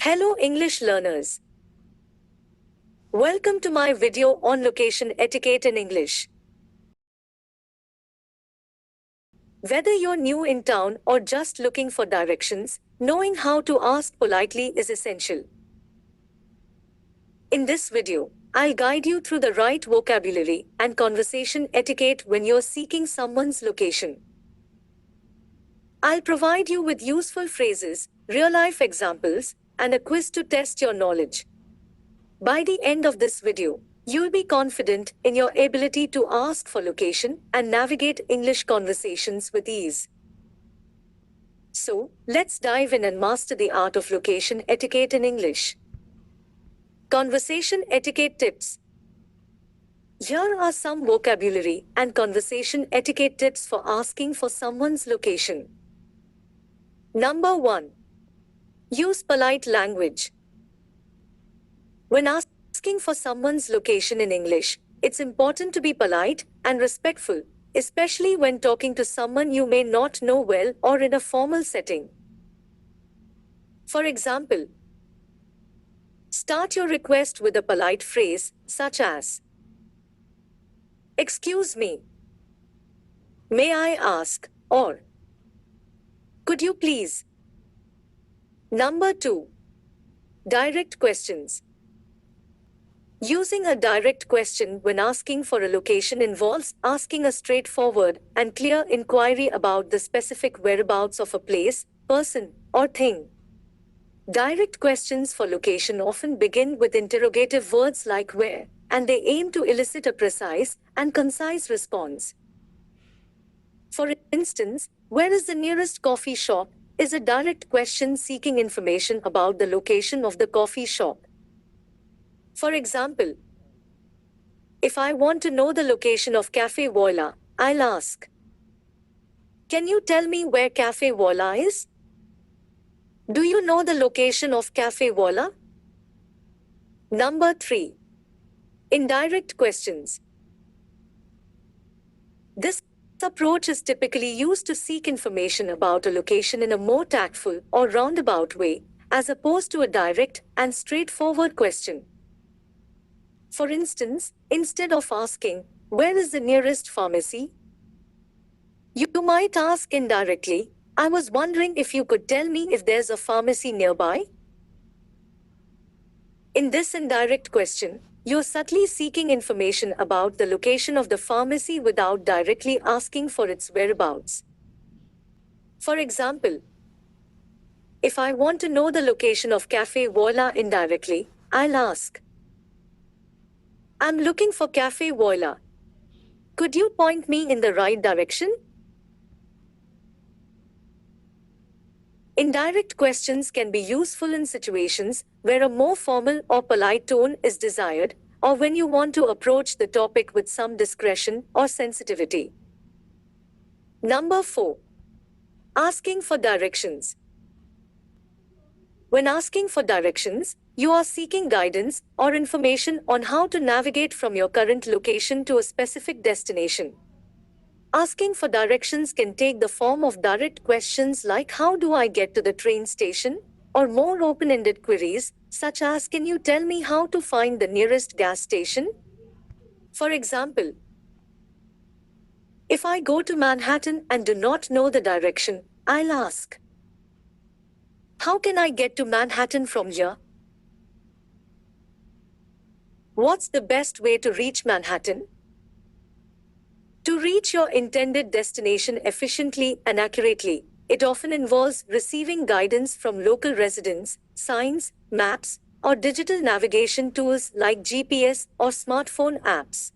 Hello English learners. Welcome to my video on location etiquette in English. Whether you're new in town or just looking for directions, knowing how to ask politely is essential. In this video, I'll guide you through the right vocabulary and conversation etiquette when you're seeking someone's location. I'll provide you with useful phrases, real-life examples, and a quiz to test your knowledge. By the end of this video, you'll be confident in your ability to ask for location and navigate English conversations with ease. So, let's dive in and master the art of location etiquette in English. Conversation etiquette tips. Here are some vocabulary and conversation etiquette tips for asking for someone's location. Number 1. Use polite language. When asking for someone's location in English, it's important to be polite and respectful, especially when talking to someone you may not know well or in a formal setting. For example, start your request with a polite phrase such as, "Excuse me, may I ask," or "Could you please?" Number 2. Direct questions. Using a direct question when asking for a location involves asking a straightforward and clear inquiry about the specific whereabouts of a place, person, or thing. Direct questions for location often begin with interrogative words like where, and they aim to elicit a precise and concise response. For instance, where is the nearest coffee shop is a direct question seeking information about the location of the coffee shop. For example, if I want to know the location of Cafe Voila, I'll ask, "Can you tell me where Cafe Voila is?" Do you know the location of Cafe Voila? Number 3. Indirect questions. This approach is typically used to seek information about a location in a more tactful or roundabout way, as opposed to a direct and straightforward question. For instance, instead of asking, "Where is the nearest pharmacy?" you might ask indirectly, "I was wondering if you could tell me if there's a pharmacy nearby?" In this indirect question, you're subtly seeking information about the location of the pharmacy without directly asking for its whereabouts. For example, if I want to know the location of Cafe Voila indirectly, I'll ask, "I'm looking for Cafe Voila. Could you point me in the right direction?" Indirect questions can be useful in situations where a more formal or polite tone is desired, or when you want to approach the topic with some discretion or sensitivity. Number 4. Asking for directions. When asking for directions, you are seeking guidance or information on how to navigate from your current location to a specific destination. Asking for directions can take the form of direct questions like, "How do I get to the train station?" or more open-ended queries, such as, "Can you tell me how to find the nearest gas station?" For example, if I go to Manhattan and do not know the direction, I'll ask, "How can I get to Manhattan from here? What's the best way to reach Manhattan?" To reach your intended destination efficiently and accurately, it often involves receiving guidance from local residents, signs, maps, or digital navigation tools like GPS or smartphone apps.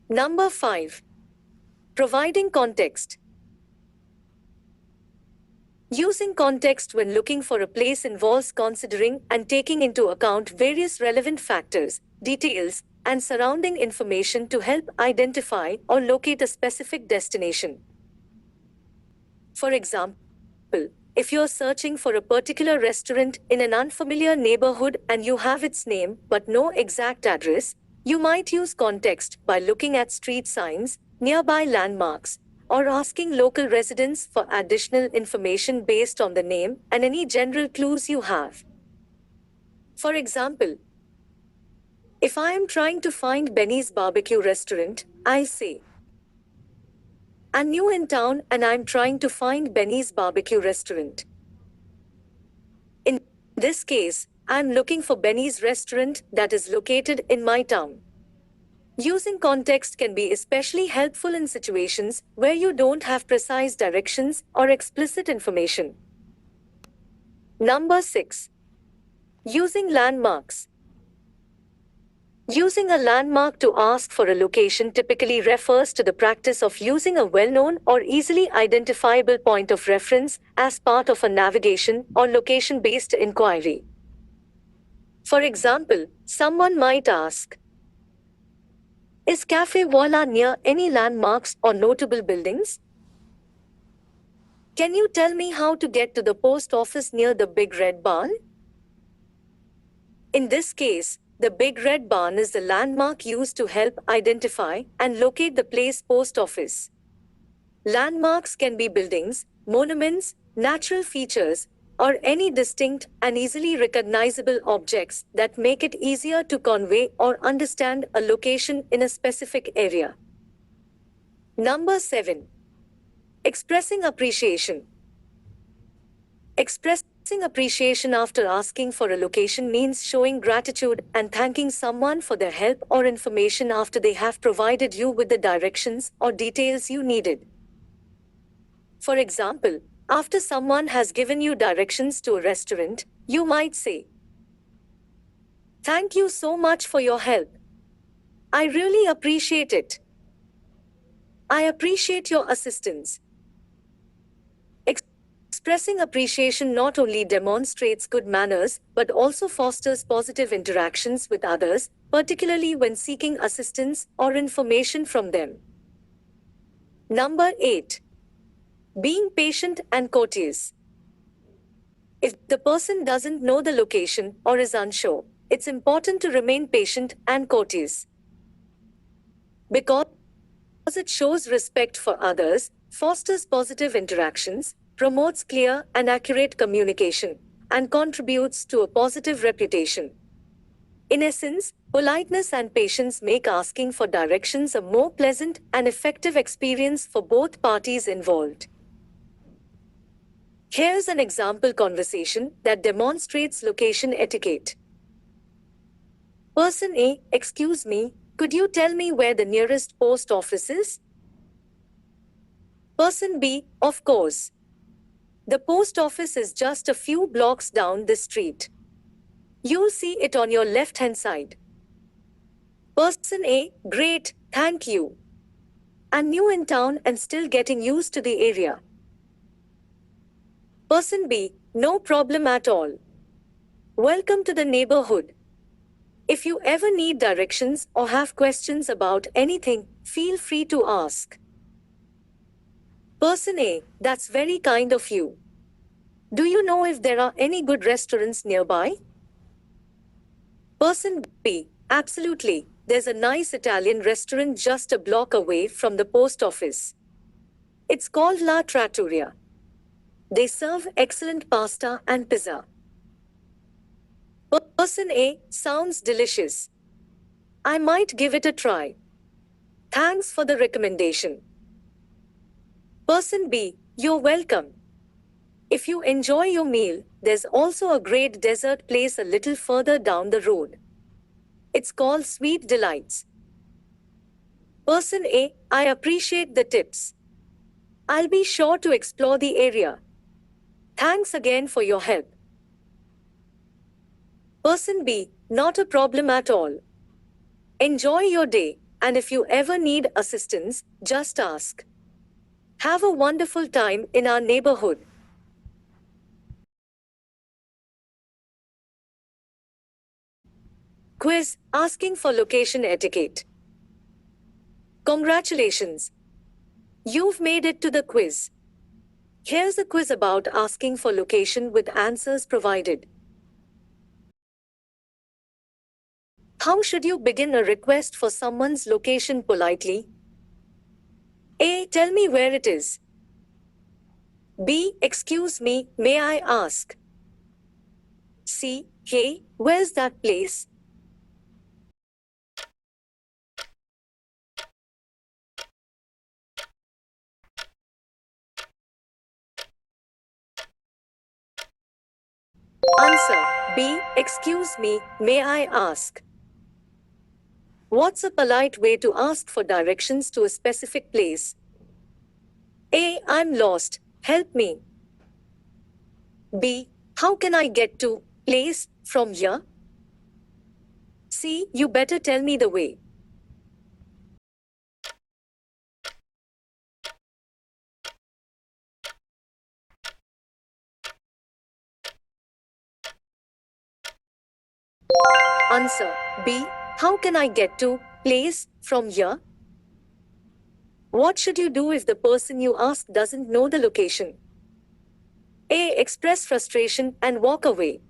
Number 5. Providing context. Using context when looking for a place involves considering and taking into account various relevant factors, details, and surrounding information to help identify or locate a specific destination. For example, if you're searching for a particular restaurant in an unfamiliar neighborhood and you have its name but no exact address, you might use context by looking at street signs, nearby landmarks, or asking local residents for additional information based on the name and any general clues you have. For example, if I am trying to find Benny's barbecue restaurant, I say, I'm new in town and I'm trying to find Benny's barbecue restaurant. In this case, I'm looking for Benny's restaurant that is located in my town. Using context can be especially helpful in situations where you don't have precise directions or explicit information. Number 6. Using landmarks. Using a landmark to ask for a location typically refers to the practice of using a well-known or easily identifiable point of reference as part of a navigation or location-based inquiry. For example, someone might ask, is Cafe Wala near any landmarks or notable buildings? Can you tell me how to get to the post office near the Big Red Barn? In this case, the Big Red Barn is the landmark used to help identify and locate the place post office. Landmarks can be buildings, monuments, natural features, or any distinct and easily recognizable objects that make it easier to convey or understand a location in a specific area. Number 7. Expressing appreciation. Expressing appreciation after asking for a location means showing gratitude and thanking someone for their help or information after they have provided you with the directions or details you needed. For example, after someone has given you directions to a restaurant, you might say, "Thank you so much for your help. I really appreciate it. I appreciate your assistance." Expressing appreciation not only demonstrates good manners but also fosters positive interactions with others, particularly when seeking assistance or information from them. Number 8. Being patient and courteous. If the person doesn't know the location or is unsure, it's important to remain patient and courteous. Because it shows respect for others, fosters positive interactions, promotes clear and accurate communication, and contributes to a positive reputation. In essence, politeness and patience make asking for directions a more pleasant and effective experience for both parties involved. Here's an example conversation that demonstrates location etiquette. Person A, excuse me, could you tell me where the nearest post office is? Person B, of course. The post office is just a few blocks down the street. You'll see it on your left-hand side. Person A, great, thank you. I'm new in town and still getting used to the area. Person B, no problem at all. Welcome to the neighborhood. If you ever need directions or have questions about anything, feel free to ask. Person A, that's very kind of you. Do you know if there are any good restaurants nearby? Person B, absolutely. There's a nice Italian restaurant just a block away from the post office. It's called La Trattoria. They serve excellent pasta and pizza. Person A, sounds delicious. I might give it a try. Thanks for the recommendation. Person B, you're welcome. If you enjoy your meal, there's also a great dessert place a little further down the road. It's called Sweet Delights. Person A, I appreciate the tips. I'll be sure to explore the area. Thanks again for your help. Person B, not a problem at all. Enjoy your day, and if you ever need assistance, just ask. Have a wonderful time in our neighborhood. Quiz, asking for location etiquette. Congratulations! You've made it to the quiz. Here's a quiz about asking for location with answers provided. How should you begin a request for someone's location politely? A. Tell me where it is. B. Excuse me, may I ask? C. Hey, where's that place? Answer B. Excuse me, may I ask? What's a polite way to ask for directions to a specific place? A. I'm lost, help me. B. How can I get to place from here? C. You better tell me the way. Answer B. How can I get to place from here? What should you do if the person you ask doesn't know the location? A. Express frustration and walk away.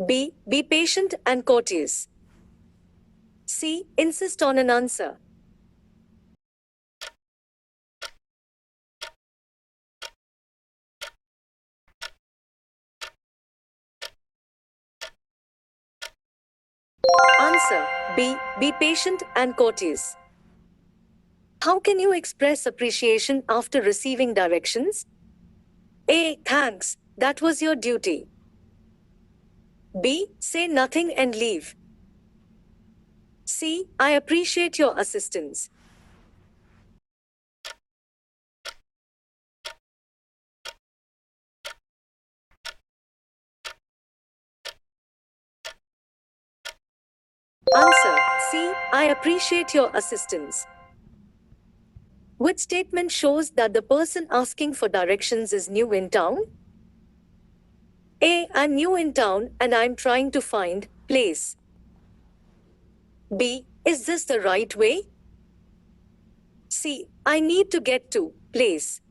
B. Be patient and courteous. C. Insist on an answer. Answer B. Be patient and courteous. How can you express appreciation after receiving directions? A. Thanks, that was your duty. B. Say nothing and leave. C. I appreciate your assistance. Answer C. I appreciate your assistance. Which statement shows that the person asking for directions is new in town? A. I'm new in town and I'm trying to find place. B. Is this the right way? C. I need to get to place.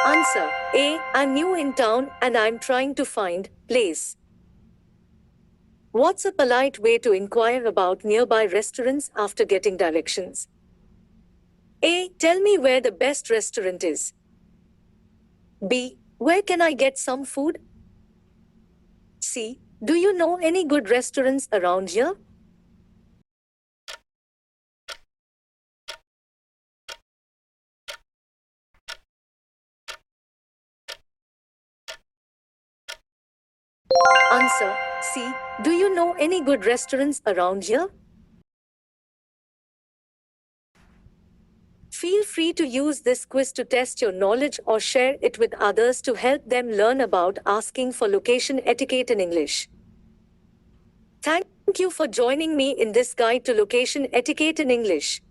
Answer A. I'm new in town and I'm trying to find place. What's a polite way to inquire about nearby restaurants after getting directions? A. Tell me where the best restaurant is. B. Where can I get some food? C. Do you know any good restaurants around here? Answer C. Do you know any good restaurants around here? Feel free to use this quiz to test your knowledge or share it with others to help them learn about asking for location etiquette in English. Thank you for joining me in this guide to location etiquette in English.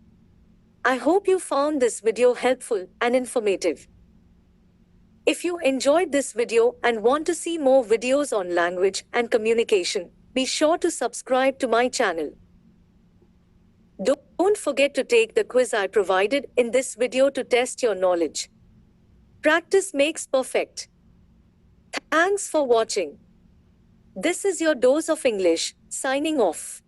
I hope you found this video helpful and informative. If you enjoyed this video and want to see more videos on language and communication, be sure to subscribe to my channel. Don't forget to take the quiz I provided in this video to test your knowledge. Practice makes perfect. Thanks for watching. This is your dose of English, signing off.